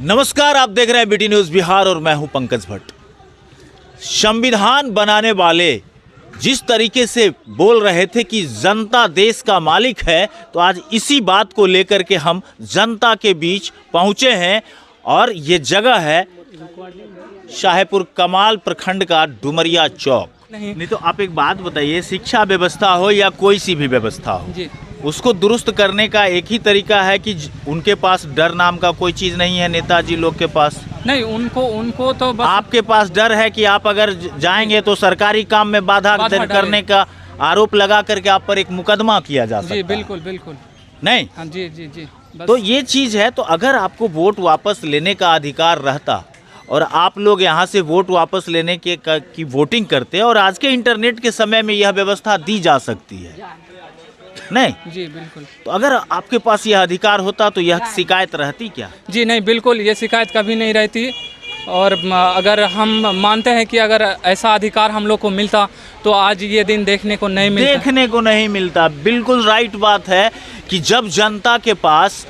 नमस्कार, आप देख रहे हैं बीटी न्यूज़ बिहार और मैं हूं पंकज भट्ट। संविधान बनाने वाले जिस तरीके से बोल रहे थे कि जनता देश का मालिक है, तो आज इसी बात को लेकर के हम जनता के बीच पहुंचे हैं और ये जगह है शाहपुर कमाल प्रखंड का डुमरिया चौक। नहीं तो आप एक बात बताइए, शिक्षा व्यवस्था हो या कोई सी भी व्यवस्था हो जी, उसको दुरुस्त करने का एक ही तरीका है कि उनके पास डर नाम का कोई चीज़ नहीं है। नेताजी लोग के पास नहीं, उनको तो बस आपके पास डर है कि आप अगर जाएंगे तो सरकारी काम में बाधा करने का आरोप लगा करके आप पर एक मुकदमा किया जा सकता है। बिल्कुल बिल्कुल नहीं। हाँ जी जी जी तो ये चीज़ है। तो अगर आपको वोट वापस लेने का अधिकार रहता और आप लोग यहाँ से वोट वापस लेने की वोटिंग करते और आज के इंटरनेट के समय में यह व्यवस्था दी जा सकती है। नहीं जी बिल्कुल। तो अगर आपके पास यह अधिकार होता तो यह शिकायत रहती क्या? जी नहीं, बिल्कुल ये शिकायत कभी नहीं रहती। और अगर हम मानते हैं कि अगर ऐसा अधिकार हम लोग को मिलता तो आज ये दिन देखने को नहीं मिलता। बिल्कुल राइट बात है कि जब जनता के पास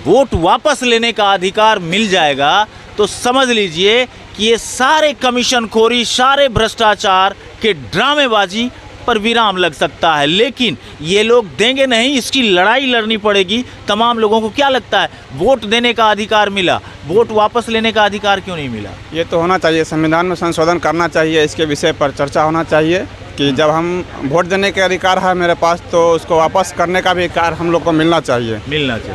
वोट वापस लेने का अधिकार मिल जाएगा तो समझ लीजिए कि ये सारे कमीशन खोरी, सारे भ्रष्टाचार के ड्रामेबाजी पर विराम लग सकता है। लेकिन ये लोग देंगे नहीं, इसकी लड़ाई लड़नी पड़ेगी तमाम लोगों को। क्या लगता है, वोट देने का अधिकार मिला, वोट वापस लेने का अधिकार क्यों नहीं मिला? ये तो होना चाहिए, संविधान में संशोधन करना चाहिए, इसके विषय पर चर्चा होना चाहिए कि जब हम वोट देने के अधिकार है मेरे पास तो उसको वापस करने का भी अधिकार हम लोग को मिलना चाहिए।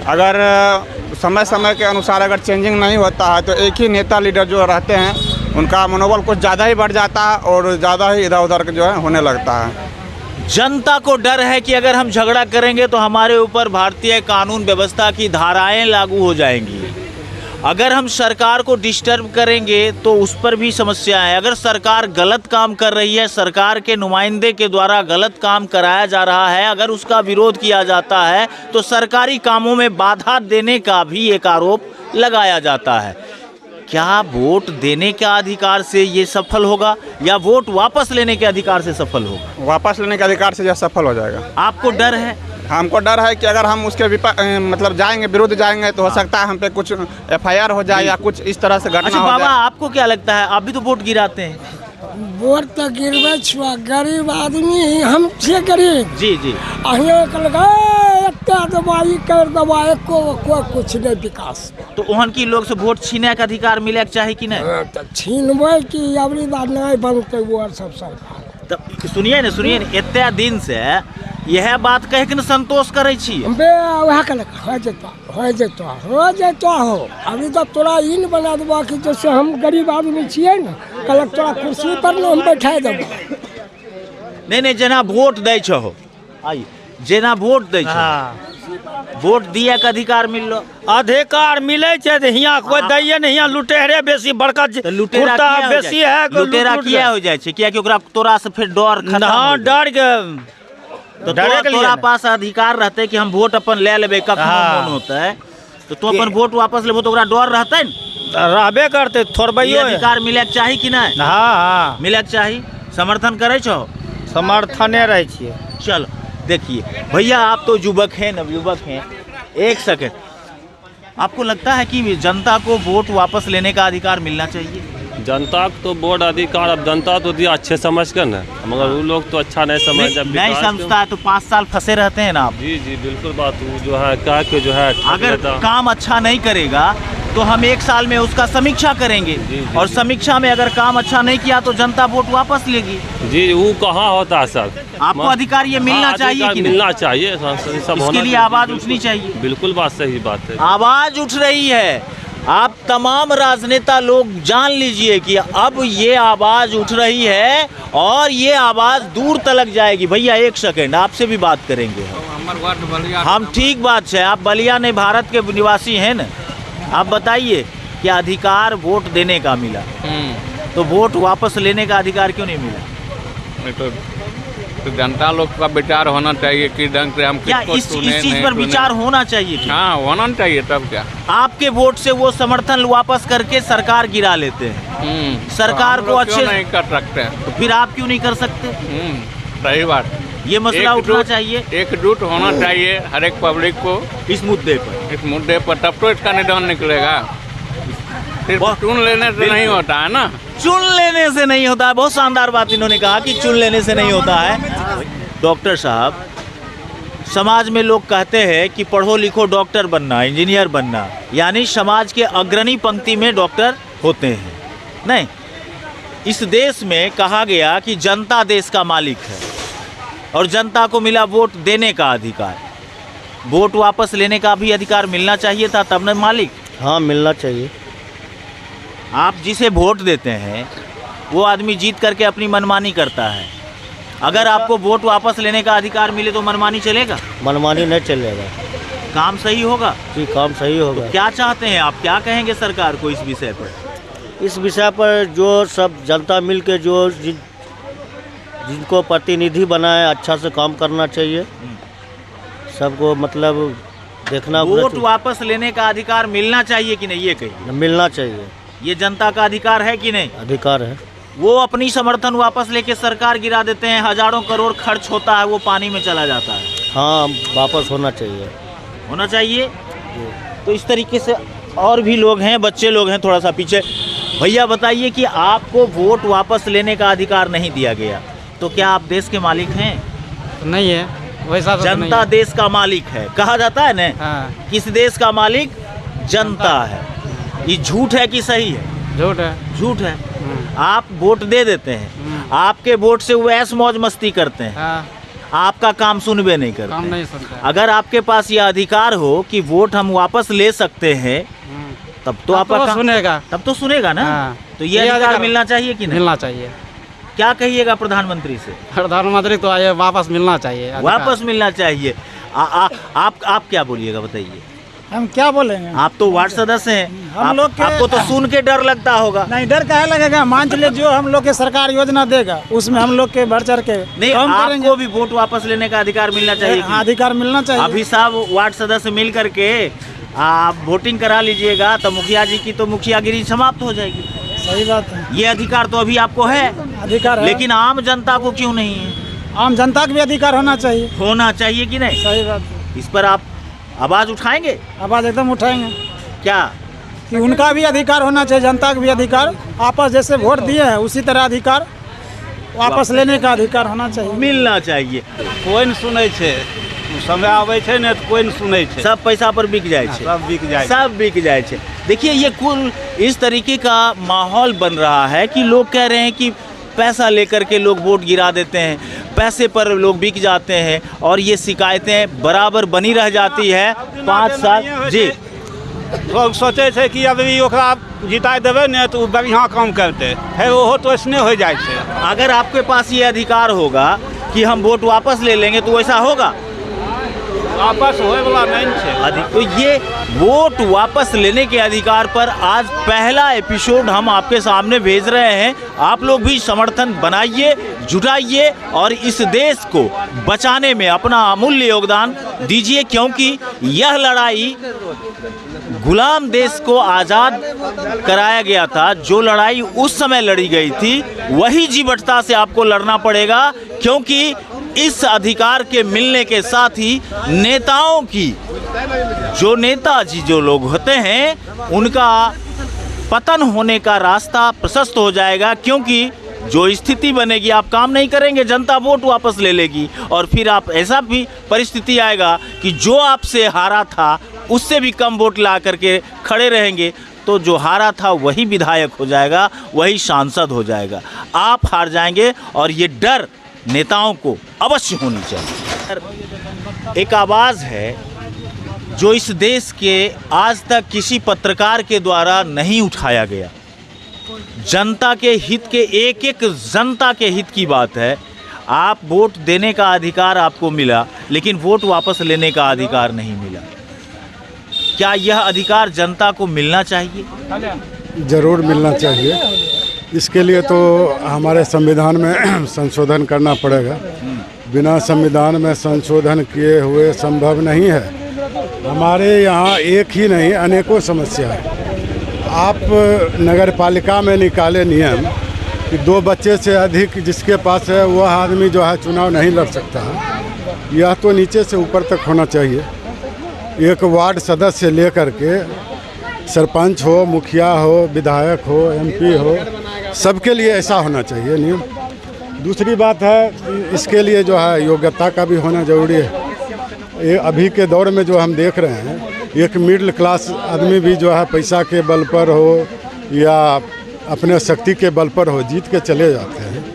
अगर समय समय के अनुसार अगर चेंजिंग नहीं होता है तो एक ही नेता लीडर जो रहते हैं उनका मनोबल कुछ ज़्यादा ही बढ़ जाता है और ज़्यादा ही इधर उधर जो है होने लगता है। जनता को डर है कि अगर हम झगड़ा करेंगे तो हमारे ऊपर भारतीय कानून व्यवस्था की धाराएं लागू हो जाएंगी। अगर हम सरकार को डिस्टर्ब करेंगे तो उस पर भी समस्या है। अगर सरकार गलत काम कर रही है, सरकार के नुमाइंदे के द्वारा गलत काम कराया जा रहा है, अगर उसका विरोध किया जाता है तो सरकारी कामों में बाधा देने का भी एक आरोप लगाया जाता है। क्या वोट देने के अधिकार से ये सफल होगा या वोट वापस लेने के अधिकार से सफल होगा? वापस लेने के अधिकार से यह सफल हो जाएगा। आपको डर है? हमको डर है कि अगर हम उसके मतलब जाएंगे, विरुद्ध जाएंगे तो हो सकता है हम पे कुछ FIR हो जाए या कुछ इस तरह से घटना हो जाए। बाबा, आपको क्या लगता है? आप भी तो वोट गिराते हैं। वोट तो गिरबे छुआ, गरीब आदमी हमसे गरीब जी जी दवाई कर दवाई को कुछ नहीं विकास। तो ओहन की लोग से वोट छीने का अधिकार मिले चाहिए कि नहीं? छीनबे की अबरी बात नहीं बनते वो सब सरकार। तब सुनिए ना इतना दिन से यह बात कह के न संतोष करे छी। वह कहलक हो जेतो हो। अभी तो तोरा इन बना देबा कि जैसे हम गरीब आदमी छियै ना, कहलक तोरा कुर्सी पर न हम बैठा देबो। नहीं जेना वोट दै छहो, आई जेना वोट दै छहो, वोट दिए के अधिकार मिललो। अधिकार मिले छे तो हियां कोई दैये नहीं, हियां लुटेरे बेसी बड़का लुटेरा बेसी है। लुटेरा किया हो जाए छे किया कि ओकरा तोरा से फिर डर खत्म। हां, डर के तो तोरा पास अधिकार रहते कि हम वोट अपन ले लेबे कखनो मन होता है तो तू अपन वोट वापस लेबो तो ओकरा डर रहते न, रहबे करते। थोड़बैयो अधिकार मिले के चाही कि नहीं? हां हां, मिले के चाही। समर्थन करे छो? समर्थने रहे छिए। चलो देखिए भैया, आप तो युवक हैं, नवयुवक हैं, एक सेकंड, आपको लगता है कि जनता को वोट वापस लेने का अधिकार मिलना चाहिए? जनता को तो वोट अधिकार, अब जनता तो दिया अच्छे समझ कर ना, मगर वो लोग तो अच्छा नहीं समझ। जब नहीं समझता है तो 5 साल फंसे रहते हैं ना आप। जी जी बिल्कुल बात। वो जो है कह के जो है अगर काम अच्छा नहीं करेगा तो हम 1 साल में उसका समीक्षा करेंगे। जी, और समीक्षा में अगर काम अच्छा नहीं किया तो जनता वोट वापस लेगी। जी, वो कहाँ होता है सर? आपको अधिकार ये मिलना चाहिए कि मिलना चाहिए, सब इसके लिए आवाज उठनी चाहिए। बिल्कुल बात सही बात है, आवाज उठ रही है। आप तमाम राजनेता लोग जान लीजिए कि अब ये आवाज उठ रही है और ये आवाज दूर तलक जाएगी। भैया एक सेकंड, आपसे भी बात करेंगे हम। ठीक बात है, आप बलिया नहीं भारत के निवासी हैं ना। आप बताइए कि अधिकार वोट देने का मिला तो वोट वापस लेने का अधिकार क्यों नहीं मिला? तो जनता लोग का विचार होना चाहिए कि ढंग से हम क्या इस चीज पर विचार होना चाहिए? हाँ होना चाहिए, तब क्या आपके वोट से वो समर्थन वापस करके सरकार गिरा लेते हैं। सरकार को अच्छे नहीं कर सकते हैं तो फिर आप क्यों नहीं कर सकते? सही बात, ये मसला उठना चाहिए, एकजुट होना चाहिए हर एक पब्लिक को इस मुद्दे पर। तब तो इसका निदान निकलेगा। सिर्फ बहुत- चुन लेने से नहीं होता है ना। चुन लेने से नहीं होता है। बहुत शानदार बात इन्होंने कहा कि चुन लेने से नहीं होता है। डॉक्टर साहब, समाज में लोग कहते हैं कि पढ़ो लिखो डॉक्टर बनना, इंजीनियर बनना, यानी समाज के अग्रणी पंक्ति में डॉक्टर होते हैं। नहीं, इस देश में कहा गया कि जनता देश का मालिक है और जनता को मिला वोट देने का अधिकार। वोट वापस लेने का भी अधिकार मिलना चाहिए था, तब न मालिक। हाँ, मिलना चाहिए। आप जिसे वोट देते हैं वो आदमी जीत करके अपनी मनमानी करता है। अगर आपको वोट वापस लेने का अधिकार मिले तो मनमानी चलेगा? मनमानी नहीं चलेगा। काम सही होगा? जी, काम सही होगा। क्या चाहते हैं आप, क्या कहेंगे सरकार को इस विषय पर? इस विषय पर जो सब जनता मिल के जो जिनको प्रतिनिधि बनाए, अच्छा से काम करना चाहिए। सबको मतलब देखना, वोट वापस लेने का अधिकार मिलना चाहिए कि नहीं, ये कहिए। मिलना चाहिए। ये जनता का अधिकार है कि नहीं? अधिकार है। वो अपनी समर्थन वापस लेके सरकार गिरा देते हैं, हजारों करोड़ खर्च होता है, वो पानी में चला जाता है। हाँ, वापस होना चाहिए। होना चाहिए। तो इस तरीके से और भी लोग हैं, बच्चे लोग हैं थोड़ा सा पीछे। भैया बताइए कि आपको वोट वापस लेने का अधिकार नहीं दिया गया, तो क्या आप देश के मालिक हैं? नहीं है वैसा तो नहीं जनता है। देश का मालिक है, कहा जाता है ना। हाँ, किस देश का मालिक? जनता है। ये झूठ है कि सही है? झूठ है। झूठ है। आप वोट दे देते हैं, आपके वोट से वो ऐश मौज मस्ती करते हैं, हाँ, आपका काम सुनबे नहीं करते काम हैं। नहीं सुनता। अगर आपके पास यह अधिकार हो कि वोट हम वापस ले सकते हैं, तब तो आपका काम सुनेगा। तब तो सुनेगा ना। हाँ। तो ये अधिकार मिलना चाहिए कि नहीं? मिलना चाहिए। क्या कहिएगा प्रधानमंत्री से? प्रधानमंत्री तो आए, वापस मिलना चाहिए अधिकार। वापस मिलना चाहिए। आप क्या बोलिएगा, बताइए। हम क्या बोलेंगे? आप तो वार्ड सदस्य हैं, हम लोग के- आपको तो सुन के डर लगता होगा। नहीं, डर काहे लगेगा? मान चलिए जो हम लोग के सरकार योजना देगा उसमें हम लोग के बढ़ चढ़ के नहीं, काम करेंगे। आपको भी वोट वापस लेने का अधिकार मिलना चाहिए कि नहीं? अधिकार मिलना चाहिए। अभी सब वार्ड सदस्य मिल करके आप वोटिंग करा लीजिएगा तो मुखिया जी की तो मुखियागिरी समाप्त हो जाएगी। सही बात है, ये अधिकार तो अभी आपको है, अधिकार है। लेकिन आम जनता को क्यों नहीं है? आम जनता का भी अधिकार होना चाहिए। होना चाहिए कि नहीं? सही बात है। इस पर आप आवाज उठाएंगे? आवाज एकदम उठाएंगे क्या? कि उनका भी अधिकार होना चाहिए, जनता का भी अधिकार। आपस जैसे वोट दिए हैं उसी तरह अधिकार वापस लेने का अधिकार होना चाहिए। मिलना चाहिए। कोई नहीं सुनै छै, समय आबै छै ने तो कोई नहीं सुनै छै। सब पैसा पर बिक जाए छे। सब बिक जाए। सब बिक जाए छे। देखिए, ये कुल इस तरीके का माहौल बन रहा है कि लोग कह रहे हैं कि पैसा लेकर के लोग वोट गिरा देते हैं, पैसे पर लोग बिक जाते हैं और ये शिकायतें बराबर बनी रह जाती है 5 साल। जी, लोग सोचे छै कि अभी ओकरा जिताय देबै ने तो बढ़िया काम करते है, ओहो तो ऐसने हो जाए छै। अगर आपके पास ये अधिकार होगा कि हम वोट वापस ले लेंगे तो वैसा होगा? वापस होए वाला नहीं छै। तो ये वोट वापस लेने के अधिकार पर आज पहला एपिसोड हम आपके सामने भेज रहे हैं। आप लोग भी समर्थन बनाइए, जुटाइए और इस देश को बचाने में अपना अमूल्य योगदान दीजिए, क्योंकि यह लड़ाई गुलाम देश को आज़ाद कराया गया था। जो लड़ाई उस समय लड़ी गई थी वही जीवटता से आपको लड़ना पड़ेगा, क्योंकि इस अधिकार के मिलने के साथ ही नेताओं की, जो नेताजी जो लोग होते हैं उनका पतन होने का रास्ता प्रशस्त हो जाएगा, क्योंकि जो स्थिति बनेगी आप काम नहीं करेंगे, जनता वोट वापस ले लेगी और फिर आप ऐसा भी परिस्थिति आएगा कि जो आपसे हारा था उससे भी कम वोट ला करके खड़े रहेंगे, तो जो हारा था वही विधायक हो जाएगा, वही सांसद हो जाएगा। आप हार जाएंगे और ये डर नेताओं को अवश्य होनी चाहिए। एक आवाज़ है जो इस देश के आज तक किसी पत्रकार के द्वारा नहीं उठाया गया। जनता के हित के, एक एक जनता के हित की बात है। आप वोट देने का अधिकार आपको मिला, लेकिन वोट वापस लेने का अधिकार नहीं मिला। क्या यह अधिकार जनता को मिलना चाहिए? ज़रूर मिलना चाहिए। इसके लिए तो हमारे संविधान में संशोधन करना पड़ेगा। बिना संविधान में संशोधन किए हुए संभव नहीं है। हमारे यहाँ एक ही नहीं, अनेकों समस्या है। आप नगर पालिका में निकाले नियम कि 2 बच्चे से अधिक जिसके पास है वह आदमी जो है चुनाव नहीं लड़ सकता है। यह तो नीचे से ऊपर तक होना चाहिए। एक वार्ड सदस्य लेकर के सरपंच हो, मुखिया हो, विधायक हो, MP हो, सबके लिए ऐसा होना चाहिए नियम। दूसरी बात है, इसके लिए जो है योग्यता का भी होना ज़रूरी है। ये अभी के दौर में जो हम देख रहे हैं, एक मिडिल क्लास आदमी भी जो है पैसा के बल पर हो या अपने शक्ति के बल पर हो, जीत के चले जाते हैं,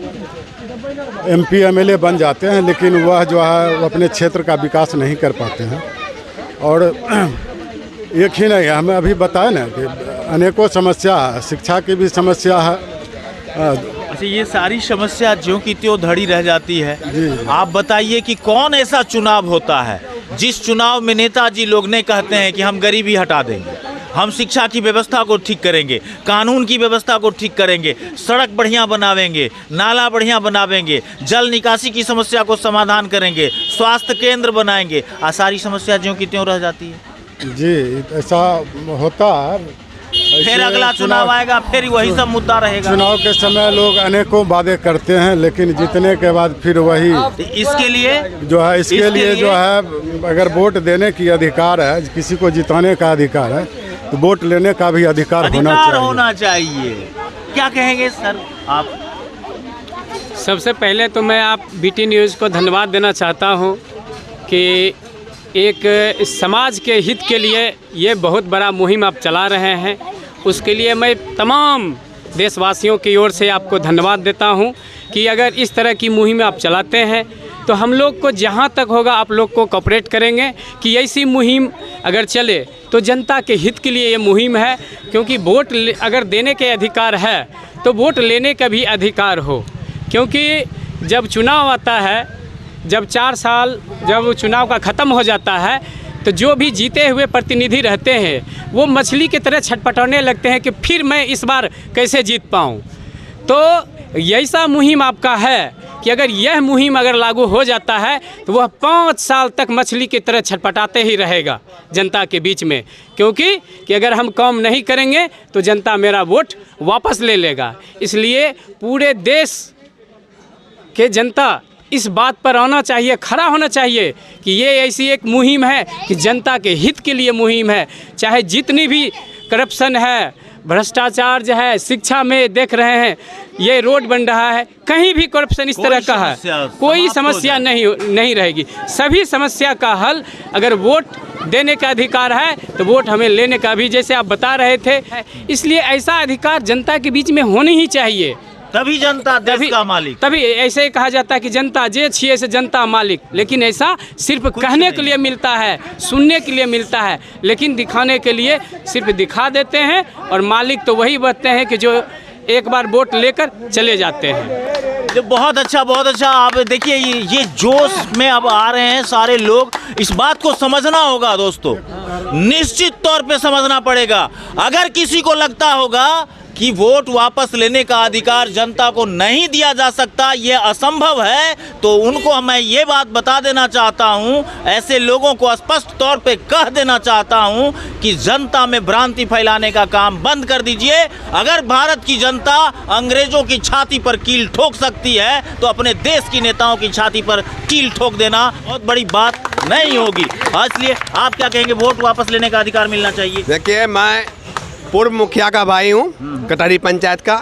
MP MLA बन जाते हैं, लेकिन वह जो है वो अपने क्षेत्र का विकास नहीं कर पाते हैं। और एक ही नहीं, हमें अभी बताया ना कि अनेकों समस्या है, शिक्षा की भी समस्या है। अच्छा, ये सारी समस्या ज्यों की त्यों धड़ी रह जाती है। आप बताइए कि कौन ऐसा चुनाव होता है जिस चुनाव में नेताजी लोग ने कहते हैं कि हम गरीबी हटा देंगे, हम शिक्षा की व्यवस्था को ठीक करेंगे, कानून की व्यवस्था को ठीक करेंगे, सड़क बढ़िया बनावेंगे, नाला बढ़िया बनावेंगे, जल निकासी की समस्या को समाधान करेंगे, स्वास्थ्य केंद्र बनाएंगे, आ सारी समस्या ज्यों की त्यों रह जाती है। जी, ऐसा होता है। फिर अगला चुनाव आएगा, फिर वही सब मुद्दा रहेगा। चुनाव के समय लोग अनेकों वादे करते हैं, लेकिन जीतने के बाद फिर वही। इसके लिए जो है, इसके लिए जो है, अगर वोट देने की अधिकार है, किसी को जिताने का अधिकार है, तो वोट लेने का भी अधिकार होना चाहिए। क्या कहेंगे सर आप? सबसे पहले तो मैं आप BT न्यूज़ को धन्यवाद देना चाहता हूं कि एक समाज के हित के लिए ये बहुत बड़ा मुहिम आप चला रहे हैं। उसके लिए मैं तमाम देशवासियों की ओर से आपको धन्यवाद देता हूं कि अगर इस तरह की मुहिम आप चलाते हैं तो हम लोग को जहां तक होगा आप लोग को कोऑपरेट करेंगे कि ऐसी मुहिम अगर चले तो जनता के हित के लिए ये मुहिम है। क्योंकि वोट अगर देने के अधिकार है तो वोट लेने का भी अधिकार हो। क्योंकि जब चुनाव आता है, जब 4 साल जब चुनाव का ख़त्म हो जाता है, तो जो भी जीते हुए प्रतिनिधि रहते हैं वो मछली की तरह छटपटाने लगते हैं कि फिर मैं इस बार कैसे जीत पाऊँ। तो ऐसा मुहिम आपका है कि अगर यह मुहिम अगर लागू हो जाता है तो वह 5 साल तक मछली की तरह छटपटाते ही रहेगा जनता के बीच में। क्योंकि कि अगर हम काम नहीं करेंगे तो जनता मेरा वोट वापस ले लेगा। इसलिए पूरे देश के जनता इस बात पर आना चाहिए, खड़ा होना चाहिए कि ये ऐसी एक मुहिम है कि जनता के हित के लिए मुहिम है। चाहे जितनी भी करप्शन है, भ्रष्टाचार जो है, शिक्षा में देख रहे हैं, ये रोड बन रहा है, कहीं भी करप्शन इस तरह का है, कोई समस्या नहीं रहेगी। सभी समस्या का हल अगर वोट देने का अधिकार है तो वोट हमें लेने का भी, जैसे आप बता रहे थे, इसलिए ऐसा अधिकार जनता के बीच में होनी ही चाहिए। तभी जनता देश का मालिक। तभी ऐसे ही कहा जाता है कि जनता जे छिए से जनता मालिक। लेकिन ऐसा सिर्फ कहने के लिए मिलता है, सुनने के लिए मिलता है, लेकिन दिखाने के लिए सिर्फ दिखा देते हैं। और मालिक तो वही बनते हैं कि जो एक बार वोट लेकर चले जाते हैं। बहुत अच्छा। आप देखिए, ये जोश में अब आ रहे हैं सारे लोग। इस बात को समझना होगा दोस्तों, निश्चित तौर पे समझना पड़ेगा। अगर किसी को लगता होगा कि वोट वापस लेने का अधिकार जनता को नहीं दिया जा सकता, ये असंभव है, तो उनको मैं ये बात बता देना चाहता हूँ, ऐसे लोगों को स्पष्ट तौर पे कह देना चाहता हूँ कि जनता में भ्रांति फैलाने का काम बंद कर दीजिए। अगर भारत की जनता अंग्रेजों की छाती पर कील ठोक सकती है तो अपने देश की नेताओं की छाती पर कील ठोक देना बहुत बड़ी बात नहीं होगी। इसलिए आप क्या कहेंगे, वोट वापस लेने का अधिकार मिलना चाहिए? देखिए, मैं पूर्व मुखिया का भाई हूँ, कटहरी पंचायत का।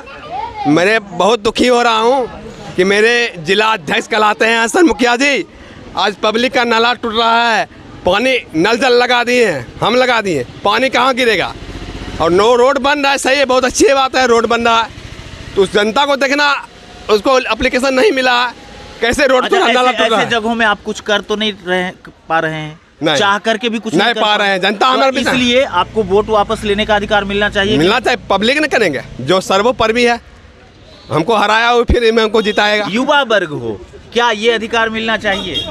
मैं बहुत दुखी हो रहा हूँ कि मेरे जिला अध्यक्ष कहलाते हैं हसन मुखिया जी, आज पब्लिक का नाला टूट रहा है, पानी नल जल लगा दिए हैं, हम लगा दिए, पानी कहाँ गिरेगा? और नो रोड बन रहा है, सही है, बहुत अच्छी बात है, रोड बन रहा है, तो उस जनता को देखना, उसको एप्लीकेशन नहीं मिला, कैसे रोड पर नाला टूट रहा है? ऐसे जगहों में आप कुछ कर तो नहीं पा रहे हैं, चाह करके भी कुछ नहीं पा रहे हैं, जनता हमारे, इसलिए आपको वोट वापस लेने का अधिकार मिलना चाहिए। पब्लिक ने करेंगे जो सर्वोपरि है, हमको हराया हो फिर में हमको जिताएगा। युवा वर्ग हो, क्या ये अधिकार मिलना चाहिए?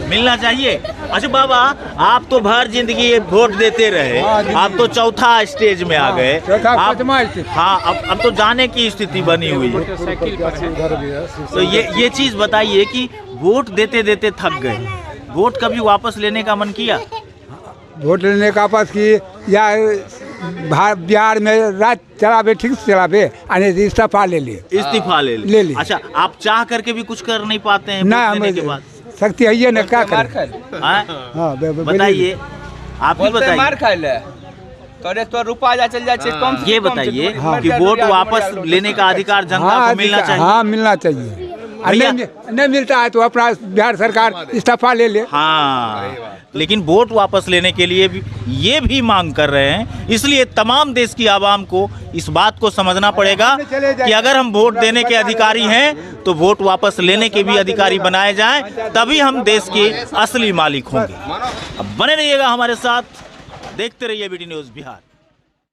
मिलना चाहिए। अच्छा बाबा, आप तो भर जिंदगी वोट देते रहे, आप तो चौथा स्टेज में आ गए, अब तो जाने की स्थिति बनी हुई है। तो ये चीज बताइए कि वोट देते देते थक गए, वोट कभी वापस लेने का मन किया? वोट लेने का वापस की या बिहार में राज चलावे, ठीक से चलावे, इस्तीफा ले लिए। अच्छा, आप चाह करके भी कुछ कर नहीं पाते हैं? ना, के बाद शक्ति है ना, क्या करें? बताइए, आप ही बताइए। मार खाए ले तो रुपया जा चल जाए कम से ये कम से बताइए हाँ। कि वोट वापस लेने का अधिकार जनता को मिलना चाहिए। हाँ मिलना चाहिए। नहीं मिलता है तो अपना बिहार सरकार इस्तीफा ले ले। हाँ, लेकिन वोट वापस लेने के लिए भी ये भी मांग कर रहे हैं। इसलिए तमाम देश की आवाम को इस बात को समझना पड़ेगा कि अगर हम वोट देने के अधिकारी हैं तो वोट वापस लेने के भी अधिकारी बनाए जाएं, तभी हम देश के असली मालिक होंगे। अब बने रहिएगा हमारे साथ, देखते रहिए बीटी न्यूज़ बिहार।